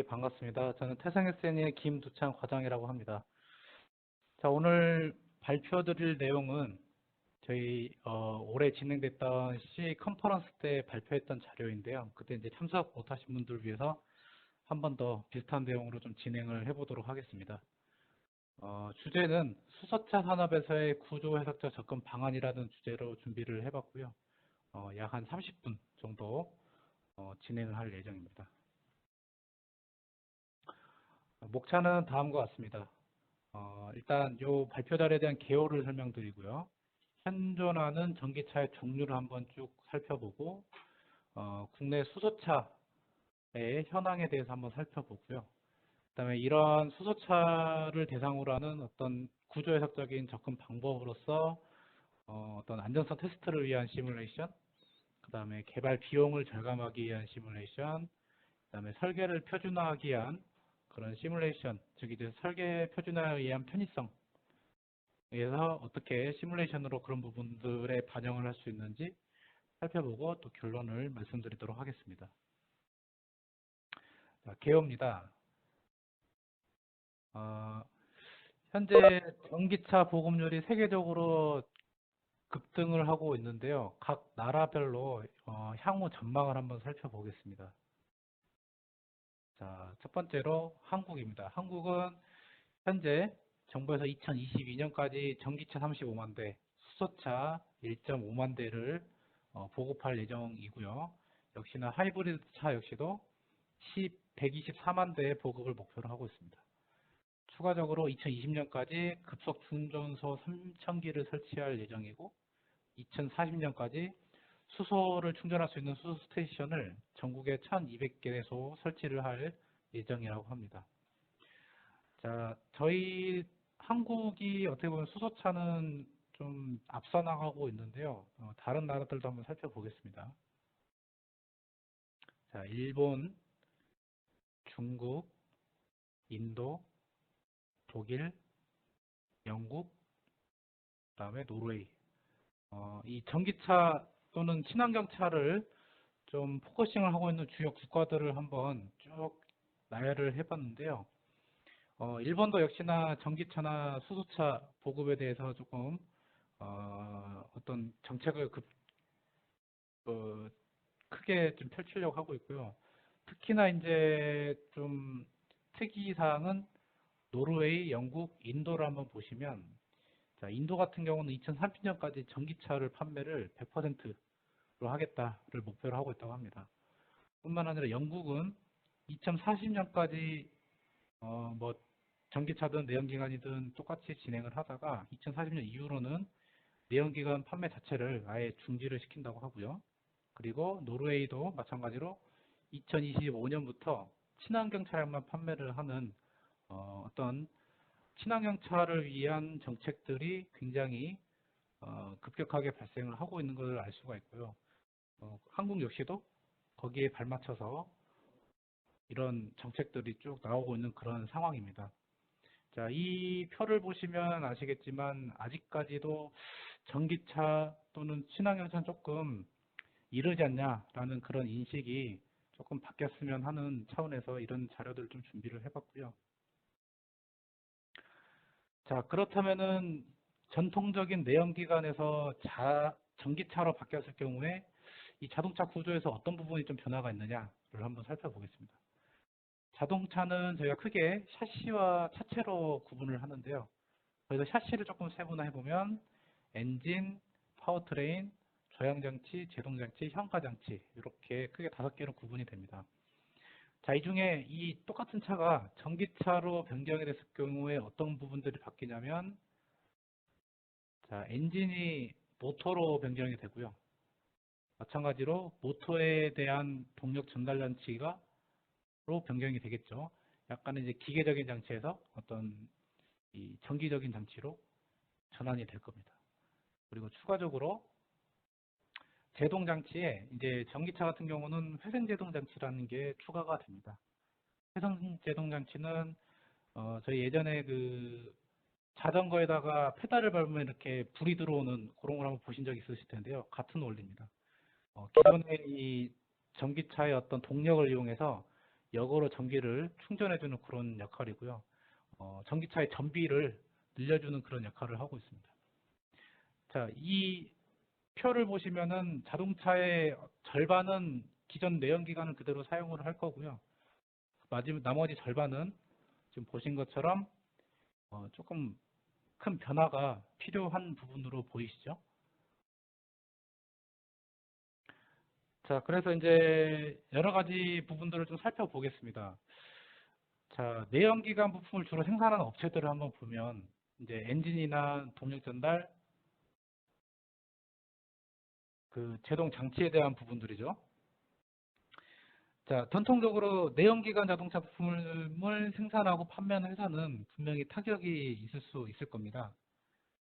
반갑습니다. 저는 태생SN의 김두창 과장이라고 합니다. 자, 오늘 발표드릴 내용은 저희 올해 진행됐던 CA 컨퍼런스 때 발표했던 자료인데요. 그때 이제 참석 못하신 분들을 위해서 한 번 더 비슷한 내용으로 좀 진행을 해보도록 하겠습니다. 주제는 수소차 산업에서의 구조 해석적 접근 방안이라는 주제로 준비를 해봤고요. 약 한 30분 정도 진행을 할 예정입니다. 목차는 다음과 같습니다. 일단 이 발표 자료에 대한 개요를 설명드리고요. 현존하는 전기차의 종류를 한번 쭉 살펴보고 국내 수소차의 현황에 대해서 한번 살펴보고요. 그다음에 이러한 수소차를 대상으로 하는 어떤 구조해석적인 접근 방법으로서 어떤 안전성 테스트를 위한 시뮬레이션, 그다음에 개발 비용을 절감하기 위한 시뮬레이션, 그다음에 설계를 표준화하기 위한 그런 시뮬레이션, 즉 이제 설계 표준화에 의한 편의성에서 어떻게 시뮬레이션으로 그런 부분들에 반영을 할 수 있는지 살펴보고 또 결론을 말씀드리도록 하겠습니다. 자, 개요입니다. 현재 전기차 보급률이 세계적으로 급등을 하고 있는데요. 각 나라별로 향후 전망을 한번 살펴보겠습니다. 자, 첫 번째로 한국입니다. 한국은 현재 정부에서 2022년까지 전기차 35만 대, 수소차 1.5만 대를 보급할 예정이고요. 역시나 하이브리드 차 역시도 124만 대의 보급을 목표로 하고 있습니다. 추가적으로 2020년까지 급속 충전소 3,000기를 설치할 예정이고 2040년까지 수소를 충전할 수 있는 수소 스테이션을 전국에 1,200개소 설치를 할 예정이라고 합니다. 자, 저희 한국이 어떻게 보면 수소차는 좀 앞서 나가고 있는데요. 다른 나라들도 한번 살펴보겠습니다. 자, 일본, 중국, 인도, 독일, 영국, 그다음에 노르웨이. 이 전기차 또는 친환경차를 좀 포커싱을 하고 있는 주요 국가들을 한번 쭉 나열을 해봤는데요. 일본도 역시나 전기차나 수소차 보급에 대해서 조금 어떤 정책을 크게 좀 펼치려고 하고 있고요. 특히나 이제 좀 특이사항은 노르웨이, 영국, 인도를 한번 보시면, 자, 인도 같은 경우는 2030년까지 전기차를 판매를 100%로 하겠다를 목표로 하고 있다고 합니다. 뿐만 아니라 영국은 2040년까지 뭐 전기차든 내연기관이든 똑같이 진행을 하다가 2040년 이후로는 내연기관 판매 자체를 아예 중지를 시킨다고 하고요. 그리고 노르웨이도 마찬가지로 2025년부터 친환경 차량만 판매를 하는 어떤 친환경 차를 위한 정책들이 굉장히 급격하게 발생을 하고 있는 것을 알 수가 있고요. 한국 역시도 거기에 발맞춰서 이런 정책들이 쭉 나오고 있는 그런 상황입니다. 자, 이 표를 보시면 아시겠지만 아직까지도 전기차 또는 친환경차는 조금 이르지 않냐라는 그런 인식이 조금 바뀌었으면 하는 차원에서 이런 자료들을 좀 준비를 해봤고요. 자, 그렇다면은 전통적인 내연기관에서 전기차로 바뀌었을 경우에 이 자동차 구조에서 어떤 부분이 좀 변화가 있느냐를 한번 살펴보겠습니다. 자동차는 저희가 크게 샤시와 차체로 구분을 하는데요. 그래서 샤시를 조금 세분화해보면 엔진, 파워트레인, 조향장치, 제동장치, 현가장치 이렇게 크게 5개로 구분이 됩니다. 자, 이 중에 이 똑같은 차가 전기차로 변경이 됐을 경우에 어떤 부분들이 바뀌냐면, 자, 엔진이 모터로 변경이 되고요. 마찬가지로 모터에 대한 동력 전달 장치가 로 변경이 되겠죠. 약간 이제 기계적인 장치에서 어떤 이 전기적인 장치로 전환이 될 겁니다. 그리고 추가적으로 제동 장치에 이제 전기차 같은 경우는 회생 제동 장치라는 게 추가가 됩니다. 회생 제동 장치는 저희 예전에 그 자전거에다가 페달을 밟으면 이렇게 불이 들어오는 그런 걸 한번 보신 적 있으실 텐데요. 같은 원리입니다. 기존의 이 전기차의 어떤 동력을 이용해서 역으로 전기를 충전해주는 그런 역할이고요. 전기차의 전비를 늘려주는 그런 역할을 하고 있습니다. 자, 이 표를 보시면은 자동차의 절반은 기존 내연기관을 그대로 사용을 할 거고요. 나머지 절반은 지금 보신 것처럼 조금 큰 변화가 필요한 부분으로 보이시죠? 자, 그래서 이제 여러 가지 부분들을 좀 살펴보겠습니다. 자, 내연기관 부품을 주로 생산하는 업체들을 한번 보면 이제 엔진이나 동력 전달, 그 제동 장치에 대한 부분들이죠. 자, 전통적으로 내연기관 자동차 부품을 생산하고 판매하는 회사는 분명히 타격이 있을 수 있을 겁니다.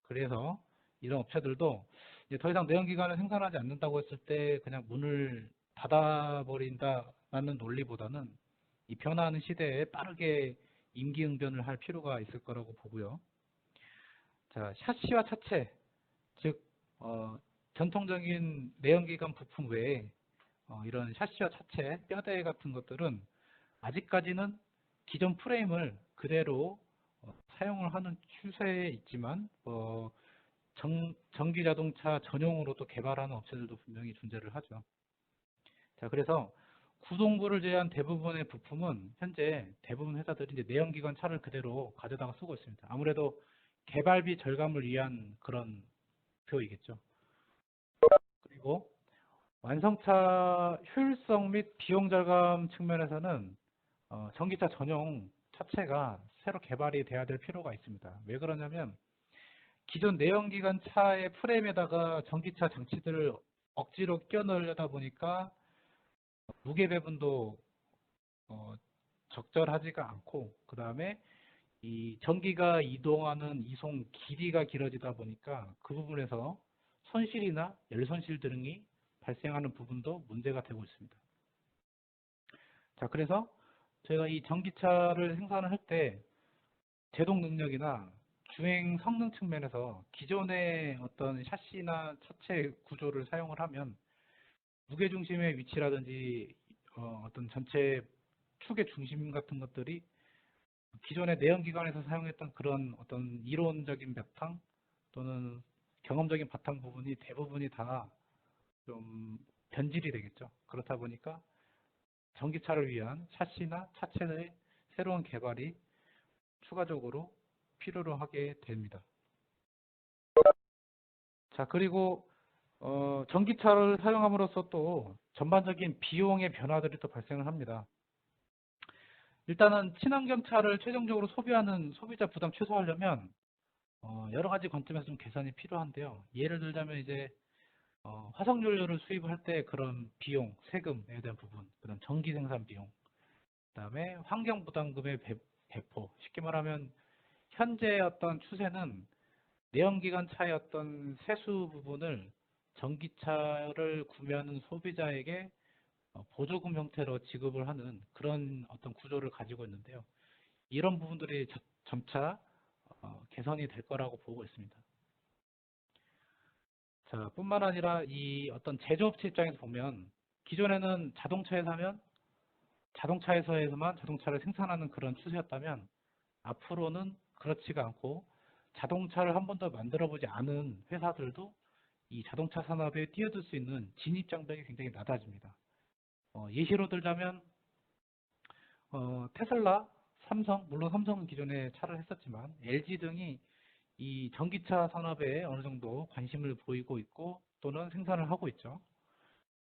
그래서 이런 업체들도 이제 더 이상 내연기관을 생산하지 않는다고 했을 때 그냥 문을 닫아버린다라는 논리보다는 이 변화하는 시대에 빠르게 임기응변을 할 필요가 있을 거라고 보고요. 자, 샤시와 차체, 즉 전통적인 내연기관 부품 외에 이런 샤시와 차체, 뼈대 같은 것들은 아직까지는 기존 프레임을 그대로 사용을 하는 추세에 있지만 전기 자동차 전용으로도 개발하는 업체들도 분명히 존재를 하죠. 자, 그래서 구동부를 제외한 대부분의 부품은 현재 대부분 회사들이 이제 내연기관 차를 그대로 가져다가 쓰고 있습니다. 아무래도 개발비 절감을 위한 그런 표이겠죠. 그리고 완성차 효율성 및 비용 절감 측면에서는 전기차 전용 차체가 새로 개발이 돼야 될 필요가 있습니다. 왜 그러냐면 기존 내연기관 차의 프레임에다가 전기차 장치들을 억지로 끼워 넣으려다 보니까 무게 배분도 적절하지가 않고, 그 다음에 이 전기가 이동하는 이송 길이가 길어지다 보니까 그 부분에서 손실이나 열 손실 등이 발생하는 부분도 문제가 되고 있습니다. 자, 그래서 저희가 이 전기차를 생산을 할 때 제동 능력이나 주행 성능 측면에서 기존의 어떤 샤시나 차체 구조를 사용을 하면 무게중심의 위치라든지 어떤 전체 축의 중심 같은 것들이 기존의 내연기관에서 사용했던 그런 어떤 이론적인 바탕 또는 경험적인 바탕 부분이 대부분이 다 좀 변질이 되겠죠. 그렇다 보니까 전기차를 위한 샤시나 차체의 새로운 개발이 추가적으로 필요로 하게 됩니다. 자, 그리고 전기차를 사용함으로써 또 전반적인 비용의 변화들이 또 발생을 합니다. 일단은 친환경차를 최종적으로 소비하는 소비자 부담 최소화하려면 여러 가지 관점에서 좀 개선이 필요한데요. 예를 들자면 이제 화석연료를 수입할 때 그런 비용, 세금에 대한 부분, 그다음 전기 생산 비용, 그다음에 환경 부담금의 배포. 쉽게 말하면 현재 어떤 추세는 내연기관 차의 어떤 세수 부분을 전기차를 구매하는 소비자에게 보조금 형태로 지급을 하는 그런 어떤 구조를 가지고 있는데요. 이런 부분들이 점차 개선이 될 거라고 보고 있습니다. 자, 뿐만 아니라 이 어떤 제조업체 입장에서 보면 기존에는 자동차에서 하면 자동차에서만 자동차를 생산하는 그런 추세였다면 앞으로는 그렇지가 않고 자동차를 한 번도 만들어 보지 않은 회사들도 이 자동차 산업에 뛰어들 수 있는 진입 장벽이 굉장히 낮아집니다. 예시로 들자면 테슬라, 삼성, 물론 삼성은 기존에 차를 했었지만 LG 등이 이 전기차 산업에 어느 정도 관심을 보이고 있고 또는 생산을 하고 있죠.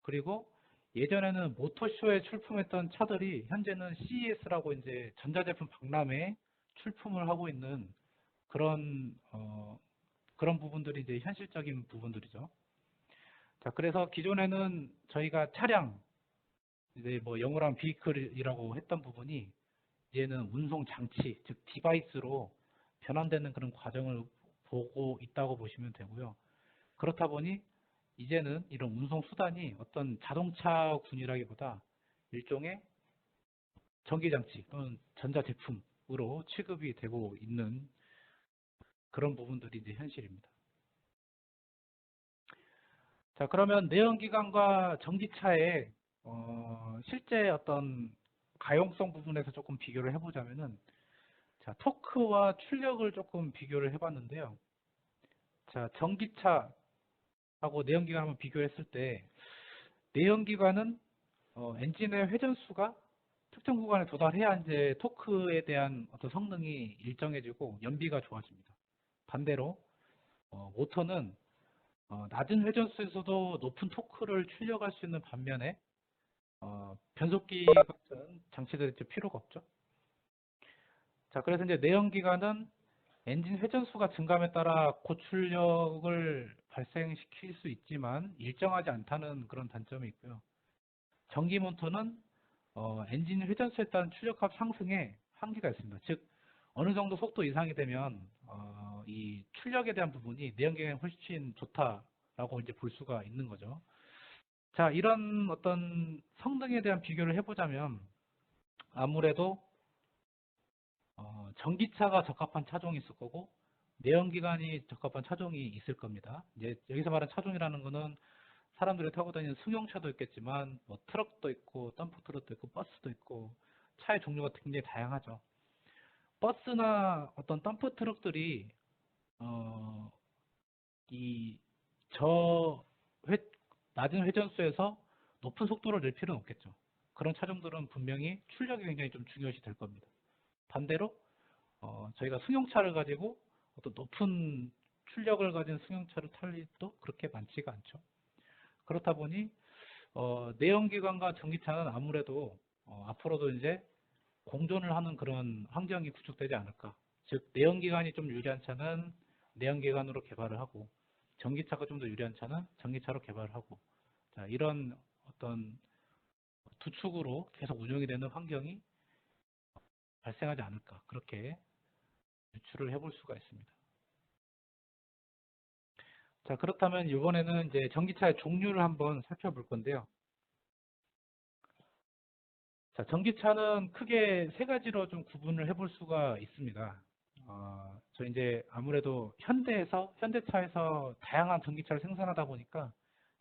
그리고 예전에는 모터쇼에 출품했던 차들이 현재는 CES라고 이제 전자제품 박람회에 출품을 하고 있는 그런 부분들이 이제 현실적인 부분들이죠. 자, 그래서 기존에는 저희가 차량, 이제 뭐 영어로 하면 비클이라고 했던 부분이 이제는 운송 장치, 즉 디바이스로 변환되는 그런 과정을 보고 있다고 보시면 되고요. 그렇다 보니 이제는 이런 운송 수단이 어떤 자동차군이라기보다 일종의 전기장치 또는 전자제품으로 취급이 되고 있는 그런 부분들이 이제 현실입니다. 자, 그러면 내연기관과 전기차의 실제 어떤 가용성 부분에서 조금 비교를 해보자면은, 자, 토크와 출력을 조금 비교를 해봤는데요. 자, 전기차하고 내연기관 한번 비교했을 때, 내연기관은 엔진의 회전수가 특정 구간에 도달해야 이제 토크에 대한 어떤 성능이 일정해지고 연비가 좋아집니다. 반대로 모터는 낮은 회전수에서도 높은 토크를 출력할 수 있는 반면에 변속기 같은 장치들이 이제 필요가 없죠. 자, 그래서 이제 내연기관은 엔진 회전수가 증가함에 따라 고출력을 발생시킬 수 있지만 일정하지 않다는 그런 단점이 있고요. 전기 모터는 엔진 회전수에 따른 출력값 상승에 한계가 있습니다. 즉 어느 정도 속도 이상이 되면 이 출력에 대한 부분이 내연기관이 훨씬 좋다라고 이제 볼 수가 있는 거죠. 자, 이런 어떤 성능에 대한 비교를 해보자면 아무래도 전기차가 적합한 차종이 있을 거고 내연기관이 적합한 차종이 있을 겁니다. 이제 여기서 말하는 차종이라는 거는 사람들이 타고 다니는 승용차도 있겠지만 뭐 트럭도 있고 덤프 트럭도 있고 버스도 있고 차의 종류가 굉장히 다양하죠. 버스나 어떤 덤프 트럭들이 이 낮은 회전수에서 높은 속도를 낼 필요는 없겠죠. 그런 차종들은 분명히 출력이 굉장히 좀 중요시 될 겁니다. 반대로 저희가 승용차를 가지고 어떤 높은 출력을 가진 승용차를 탈 일도 그렇게 많지가 않죠. 그렇다 보니 내연기관과 전기차는 아무래도 앞으로도 이제 공존을 하는 그런 환경이 구축되지 않을까. 즉 내연기관이 좀 유리한 차는 내연기관으로 개발을 하고 전기차가 좀 더 유리한 차는 전기차로 개발을 하고 자, 이런 어떤 두 축으로 계속 운영이 되는 환경이 발생하지 않을까. 그렇게 유추를 해볼 수가 있습니다. 자, 그렇다면 이번에는 이제 전기차의 종류를 한번 살펴볼 건데요. 자, 전기차는 크게 세 가지로 좀 구분을 해볼 수가 있습니다. 저 이제 아무래도 현대차에서 다양한 전기차를 생산하다 보니까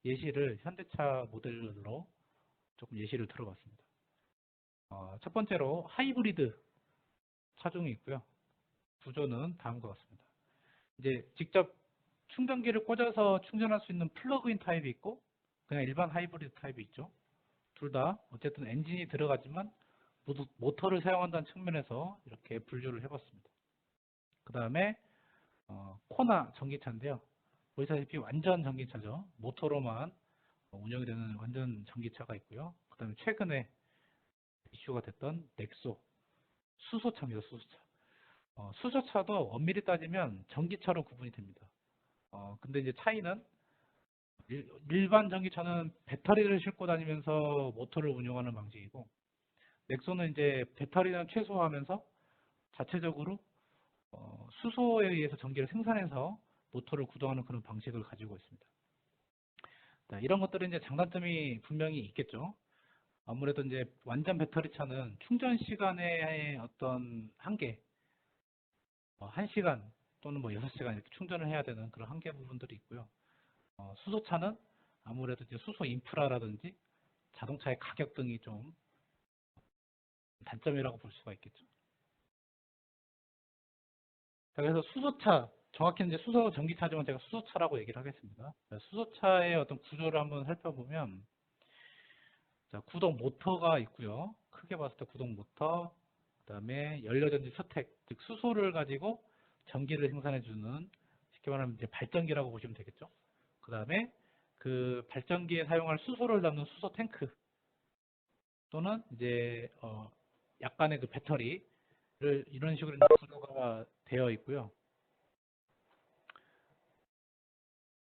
예시를 현대차 모델로 조금 예시를 들어봤습니다. 첫 번째로 하이브리드 차종이 있고요. 구조는 다음과 같습니다. 이제 직접 충전기를 꽂아서 충전할 수 있는 플러그인 타입이 있고 그냥 일반 하이브리드 타입이 있죠. 둘 다 어쨌든 엔진이 들어가지만 모터를 사용한다는 측면에서 이렇게 분류를 해봤습니다. 그 다음에 코나 전기차인데요. 보시다시피 완전 전기차죠. 모터로만 운영이 되는 완전 전기차가 있고요. 그 다음에 최근에 이슈가 됐던 넥소 수소차입니다. 수소차. 수소차도 엄밀히 따지면 전기차로 구분이 됩니다. 근데 이제 차이는 일반 전기차는 배터리를 싣고 다니면서 모터를 운영하는 방식이고 넥소는 이제 배터리는 최소화하면서 자체적으로 수소에 의해서 전기를 생산해서 모터를 구동하는 그런 방식을 가지고 있습니다. 자, 이런 것들은 이제 장단점이 분명히 있겠죠. 아무래도 이제 완전 배터리 차는 충전 시간의 어떤 한계, 1시간 또는 뭐 6시간 이렇게 충전을 해야 되는 그런 한계 부분들이 있고요. 수소차는 아무래도 이제 수소 인프라라든지 자동차의 가격 등이 좀 단점이라고 볼 수가 있겠죠. 자, 그래서 수소차, 정확히는 이제 수소 전기차지만 제가 수소차라고 얘기를 하겠습니다. 수소차의 어떤 구조를 한번 살펴보면, 자, 구동 모터가 있고요. 크게 봤을 때 구동 모터, 그다음에 연료전지 스택, 즉 수소를 가지고 전기를 생산해주는 쉽게 말하면 이제 발전기라고 보시면 되겠죠. 그다음에 그 발전기에 사용할 수소를 담는 수소 탱크 또는 이제 약간의 그 배터리를 이런 식으로 구조가 되어 있고요.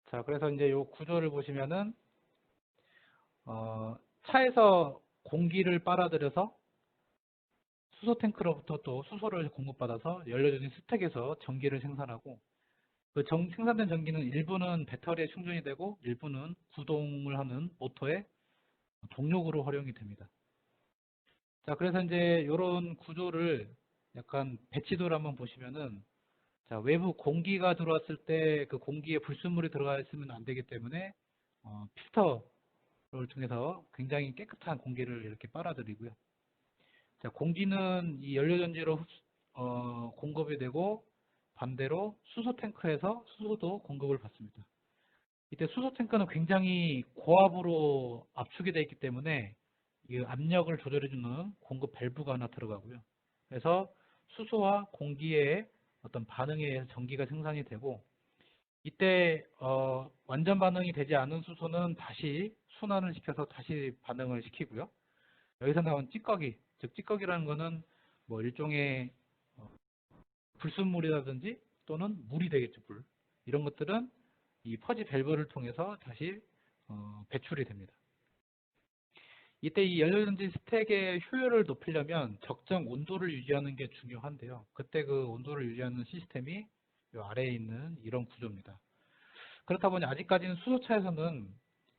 자, 그래서 이제 이 구조를 보시면은 차에서 공기를 빨아들여서 수소 탱크로부터 또 수소를 공급받아서 연료전지 스택에서 전기를 생산하고 그 생산된 전기는 일부는 배터리에 충전이 되고 일부는 구동을 하는 모터의 동력으로 활용이 됩니다. 자, 그래서 이제 이런 구조를 약간 배치도를 한번 보시면은 자, 외부 공기가 들어왔을 때 그 공기에 불순물이 들어가 있으면 안 되기 때문에 필터를 통해서 굉장히 깨끗한 공기를 이렇게 빨아들이고요. 자, 공기는 이 연료전지로 공급이 되고 반대로 수소 탱크에서 수소도 공급을 받습니다. 이때 수소 탱크는 굉장히 고압으로 압축이 되어 있기 때문에 이 압력을 조절해주는 공급 밸브가 하나 들어가고요. 그래서 수소와 공기의 어떤 반응에 의해서 전기가 생산이 되고 이때 완전 반응이 되지 않은 수소는 다시 순환을 시켜서 다시 반응을 시키고요. 여기서 나온 찌꺼기, 즉 찌꺼기라는 거는 뭐 일종의 어, 불순물이라든지 또는 물이 되겠죠, 물. 이런 것들은 이 퍼지 밸브를 통해서 다시 배출이 됩니다. 이때 이 연료전지 스택의 효율을 높이려면 적정 온도를 유지하는 게 중요한데요. 그때 그 온도를 유지하는 시스템이 이 아래에 있는 이런 구조입니다. 그렇다 보니 아직까지는 수소차에서는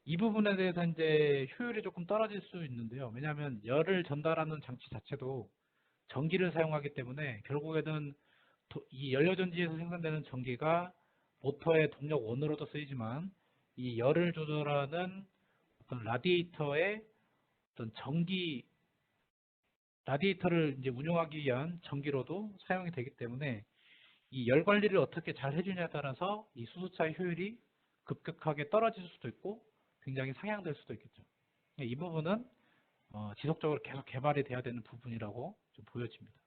이 부분에 대해서 이제 효율이 조금 떨어질 수 있는데요. 왜냐하면 열을 전달하는 장치 자체도 전기를 사용하기 때문에 결국에는 이 연료전지에서 생산되는 전기가 모터의 동력 원으로도 쓰이지만 이 열을 조절하는 어떤 라디에이터의 어떤 라디에이터를 이제 운용하기 위한 전기로도 사용이 되기 때문에 이 열 관리를 어떻게 잘 해주냐에 따라서 이 수소차의 효율이 급격하게 떨어질 수도 있고 굉장히 상향될 수도 있겠죠. 이 부분은 지속적으로 계속 개발이 돼야 되는 부분이라고 좀 보여집니다.